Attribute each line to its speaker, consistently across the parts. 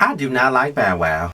Speaker 1: I do not like Bow Wow.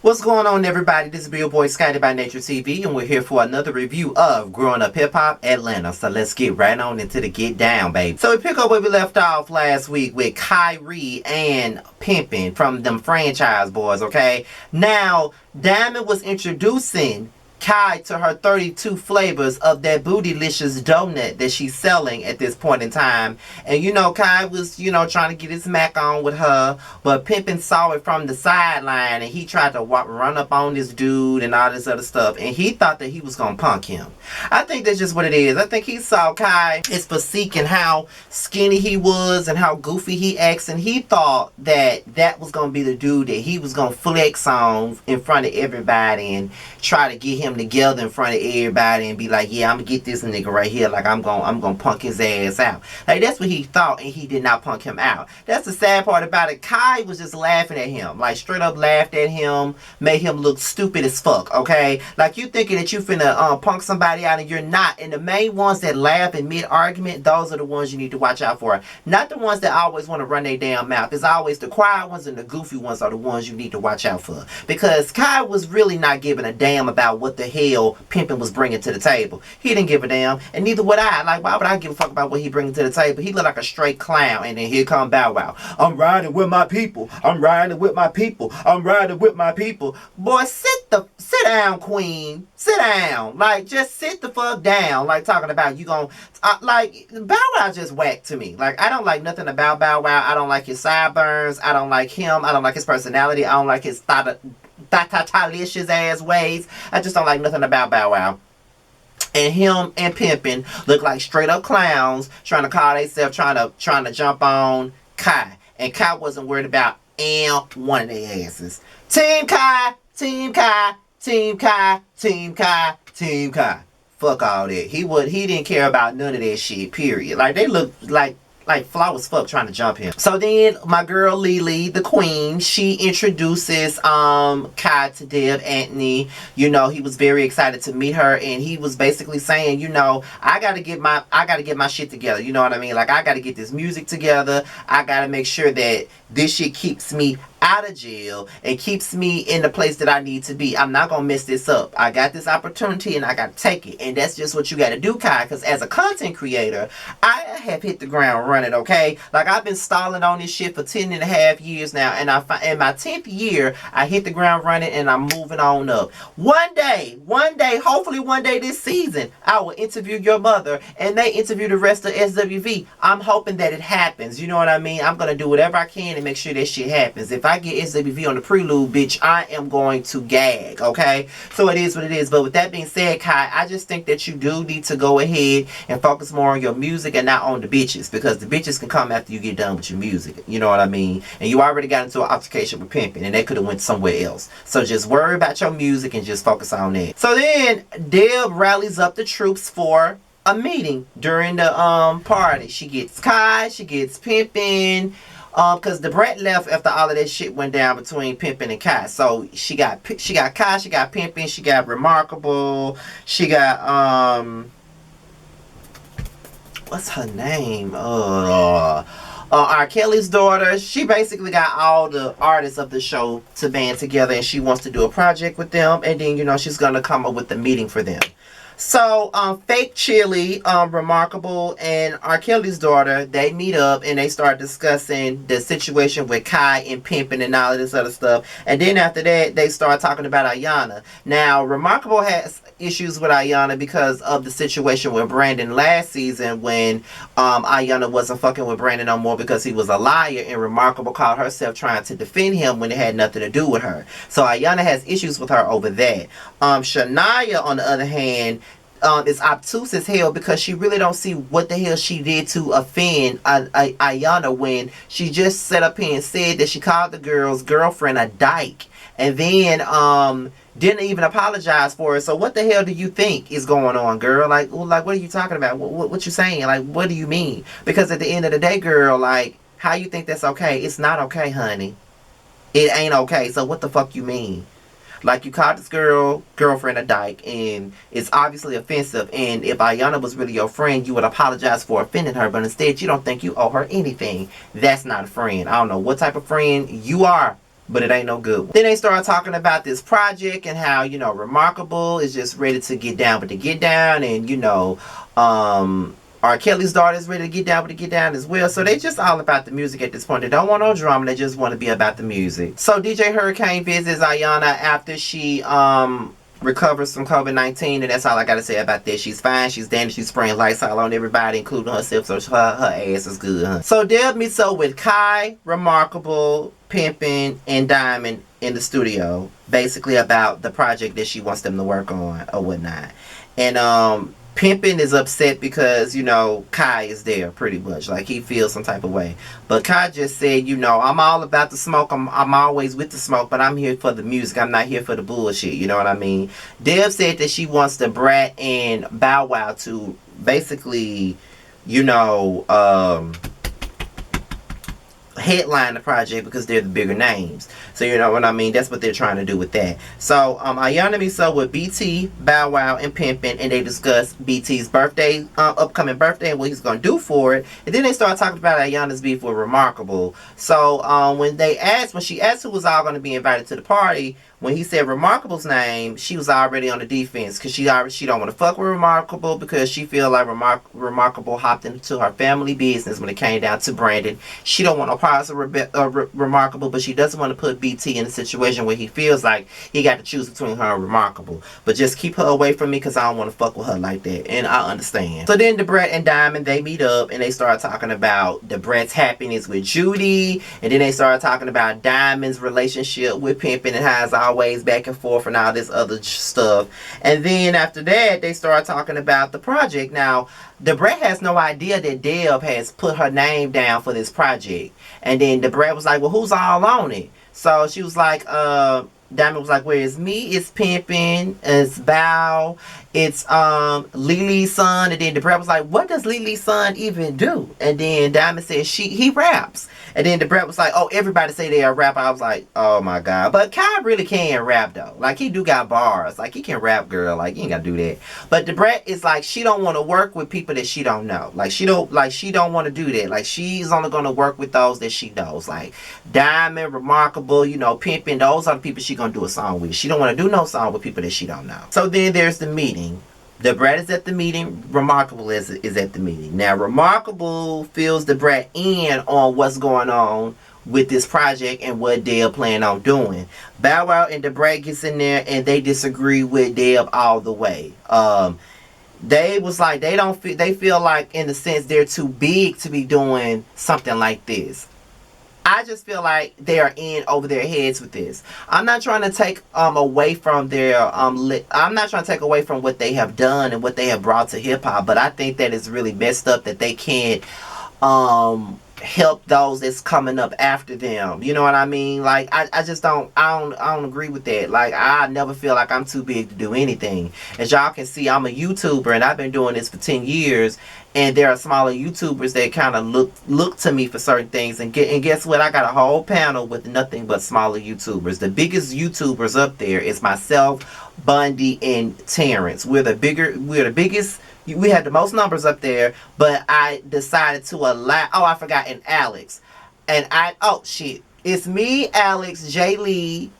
Speaker 1: What's going on, everybody? This is your boy Scotty by Nature TV, and we're here for another review of Growing Up Hip Hop Atlanta. So let's get right on into the get down, baby. So we pick up where we left off last week with Kyrie and Pimpin' from them franchise boys, okay? Now, Diamond was introducing Kai to her 32 flavors of that bootylicious donut that she's selling at this point in time. And Kai was, trying to get his mac on with her, but Pimpin' saw it from the sideline and he tried to run up on this dude and all this other stuff, and he thought that he was gonna punk him. I think that's just what it is. I think he saw Kai is physique and how skinny he was and how goofy he acts, and he thought that that was gonna be the dude that he was gonna flex on in front of everybody and try to get him together in front of everybody and be like, yeah, I'm gonna get this nigga right here, like I'm gonna punk his ass out. Like, that's what he thought, and he did not punk him out. That's the sad part about it. Kai was just laughing at him, like straight up laughed at him, made him look stupid as fuck, okay? Like, you thinking that you finna punk somebody out and you're not. And the main ones that laugh in mid-argument, those are the ones you need to watch out for. Not the ones that always want to run their damn mouth. It's always the quiet ones and the goofy ones are the ones you need to watch out for. Because Kai was really not giving a damn about what the hell Pimpin' was bringing to the table. He didn't give a damn, and neither would I. Like, why would I give a fuck about what he bringing to the table? He looked like a straight clown, and then here come Bow Wow. I'm riding with my people. I'm riding with my people. I'm riding with my people. Boy, sit down, queen. Sit down. Like, just sit the fuck down. Like, talking about you gon' like, Bow Wow just whack to me. Like, I don't like nothing about Bow Wow. I don't like his sideburns. I don't like him. I don't like his personality. I don't like his licious ass ways. I just don't like nothing about Bow Wow. And him and Pimpin' look like straight up clowns trying to call themselves trying to jump on Kai. And Kai wasn't worried about one of their asses. Team Kai, Team Kai, Team Kai, Team Kai, Team Kai. Fuck all that. He didn't care about none of that shit, period. Like, they look like flaw as fuck trying to jump him. So then my girl Lily, the queen, she introduces Kai to Deb Anthony. He was very excited to meet her, and he was basically saying, I gotta get my shit together. You know what I mean? Like, I gotta get this music together. I gotta make sure that this shit keeps me out of jail and keeps me in the place that I need to be. I'm not gonna mess this up. I got this opportunity and I gotta take it. And that's just what you gotta do, Kai, because as a content creator, I have hit the ground running, okay? Like, I've been stalling on this shit for 10 and a half years now, and in my 10th year, I hit the ground running and I'm moving on up. One day, hopefully one day this season, I will interview your mother and they interview the rest of SWV. I'm hoping that it happens. You know what I mean? I'm gonna do whatever I can to make sure that shit happens. If I get SWV on the prelude, bitch, I am going to gag, okay? So it is what it is. But with that being said, Kai, I just think that you do need to go ahead and focus more on your music and not on the bitches, because the bitches can come after you get done with your music. You know what I mean? And you already got into an altercation with Pimpin', and they could have went somewhere else. So just worry about your music and just focus on that. So then Deb rallies up the troops for a meeting during the party. She gets Kai, she gets Pimpin', because the Brat left after all of that shit went down between Pimpin' and Kai. So she got Kai, she got Pimpin', she got Remarkable, she got what's her name? R. Kelly's daughter. She basically got all the artists of the show to band together, and she wants to do a project with them, and then she's gonna come up with the meeting for them. So, Fake Chili, Remarkable, and R. Kelly's daughter, they meet up and they start discussing the situation with Kai and Pimpin' and all of this other stuff. And then after that, they start talking about Ayanna. Now, Remarkable has issues with Ayanna because of the situation with Brandon last season when Ayanna wasn't fucking with Brandon no more because he was a liar, and Remarkable called herself trying to defend him when it had nothing to do with her. So Ayanna has issues with her over that. Shania, on the other hand, is obtuse as hell because she really don't see what the hell she did to offend Ayanna when she just sat up here and said that she called the girl's girlfriend a dyke. and then didn't even apologize for it. So what the hell do you think is going on, girl? Like what are you talking about? What you saying? Like, what do you mean? Because at the end of the day, girl, like, how you think that's okay? It's not okay, honey. It ain't okay. So what the fuck you mean? Like, you called this girlfriend a dyke, and it's obviously offensive. And if Ayanna was really your friend, you would apologize for offending her. But instead, you don't think you owe her anything. That's not a friend. I don't know what type of friend you are, but it ain't no good. Then they started talking about this project and how, you know, Remarkable is just ready to get down with the get down, and, you know, R. Kelly's daughter is ready to get down with the get down as well. So they just all about the music at this point. They don't want no drama. They just want to be about the music. So DJ Hurricane visits Ayanna after she recovers from COVID-19, and that's all I gotta say about that. She's fine, she's dandy, she's spraying Lysol on everybody, including herself, so her ass is good, huh? So Deb meets up with Kai, Remarkable, Pimpin', and Diamond in the studio, basically about the project that she wants them to work on or whatnot. And Pimpin' is upset because, you know, Kai is there pretty much. Like, he feels some type of way. But Kai just said, you know, I'm all about the smoke. I'm always with the smoke, but I'm here for the music. I'm not here for the bullshit. You know what I mean? Deb said that she wants the Brat and Bow Wow to basically, you know, headline the project because they're the bigger names. So you know what I mean? That's what they're trying to do with that. So Ayanna meets up with BT, Bow Wow, and Pimpin', and they discuss BT's birthday, upcoming birthday, and what he's gonna do for it. And then they start talking about Ayanna's beef with Remarkable. So when she asked who was all gonna be invited to the party, when he said Remarkable's name, she was already on the defense because she don't want to fuck with Remarkable because she feel like Remarkable hopped into her family business when it came down to Brandon. She don't want no parts of Remarkable, but she doesn't want to put BT in a situation where he feels like he got to choose between her and Remarkable. But just keep her away from me because I don't want to fuck with her like that, and I understand. So then the Brat and Diamond, they meet up and they start talking about the Brat's happiness with Judy, and then they start talking about Diamond's relationship with Pimpin' and how it's always back and forth and all this other stuff. And then after that, they start talking about the project. Now, the Brat has no idea that Deb has put her name down for this project. And then the Brat was like, well, who's all on it? So she was like, Diamond was like, well, it's me, it's Pimpin', it's Bow, it's Lily's son. And then the Brat was like, what does Lily's son even do? And then Diamond said he raps. And then the Brat was like, oh, everybody say they're a rapper. I was like, oh my god. But Kai really can rap though. Like, he do got bars. Like, he can rap, girl. Like, you ain't gotta do that. But the Brat is like, she don't want to work with people that she don't know. Like, she don't want to do that. Like, she's only gonna work with those that she knows. Like Diamond, Remarkable, you know, Pimpin', those are the people she gonna do a song with. She don't want to do no song with people that she don't know. So then there's the meeting. The Brat is at the meeting. Remarkable is at the meeting. Now, Remarkable fills the Brat in on what's going on with this project and what Deb plan on doing. Bow Wow and the Brat gets in there and they disagree with Deb all the way. They was like, they feel like, in a sense, they're too big to be doing something like this. I just feel like they are in over their heads with this. I'm not trying to take away from their I'm not trying to take away from what they have done and what they have brought to hip hop, but I think that it's really messed up that they can't help those that's coming up after them. You know what I mean? Like, I just don't agree with that. Like, I never feel like I'm too big to do anything. As y'all can see, I'm a YouTuber and I've been doing this for 10 years, and there are smaller YouTubers that kind of look to me for certain things, and guess what? I got a whole panel with nothing but smaller YouTubers. The biggest YouTubers up there is myself, Bundy, and Terrence. We're the biggest. We had the most numbers up there, but I decided to allow, I forgot, and Alex. And it's me, Alex, Jay Lee,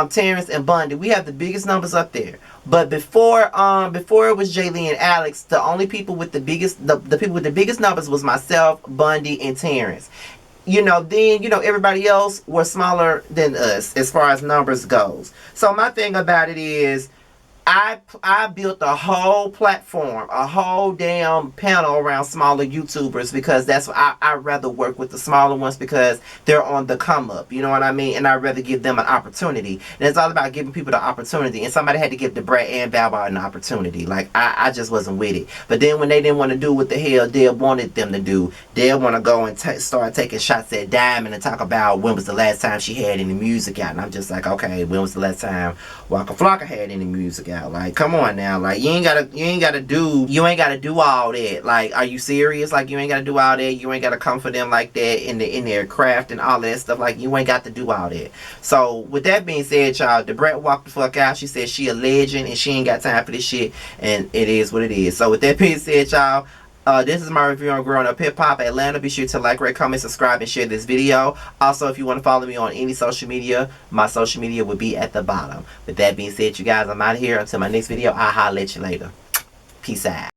Speaker 1: Terrence, and Bundy. We have the biggest numbers up there. But before it was Jay Lee and Alex, the only people with the biggest people with the biggest numbers was myself, Bundy, and Terrence. You know, then, you know, everybody else was smaller than us as far as numbers goes. So my thing about it is, I built a whole platform, a whole damn panel around smaller YouTubers because that's what I rather work with the smaller ones because they're on the come up. You know what I mean? And I'd rather give them an opportunity. And it's all about giving people the opportunity. And somebody had to give the Brat and Bow Wow an opportunity. Like I just wasn't with it. But then when they didn't want to do what the hell Deb wanted them to do, Deb want to go and start taking shots at Diamond and talk about when was the last time she had any music out. And I'm just like, okay, when was the last time Waka Flocka had any music out? Like, come on now. Like, you ain't gotta do all that. Like, are you serious? Like, you ain't gotta do all that. You ain't gotta come for them like that in their craft and all that stuff. Like, you ain't got to do all that. So with that being said, y'all, the Brat walked the fuck out. She said she a legend and she ain't got time for this shit, and it is what it is. So with that being said, y'all, this is my review on Growing Up Hip Hop Atlanta. Be sure to like, rate, comment, subscribe, and share this video. Also, if you want to follow me on any social media, my social media will be at the bottom. With that being said, you guys, I'm out of here. Until my next video, I'll holler at you later. Peace out.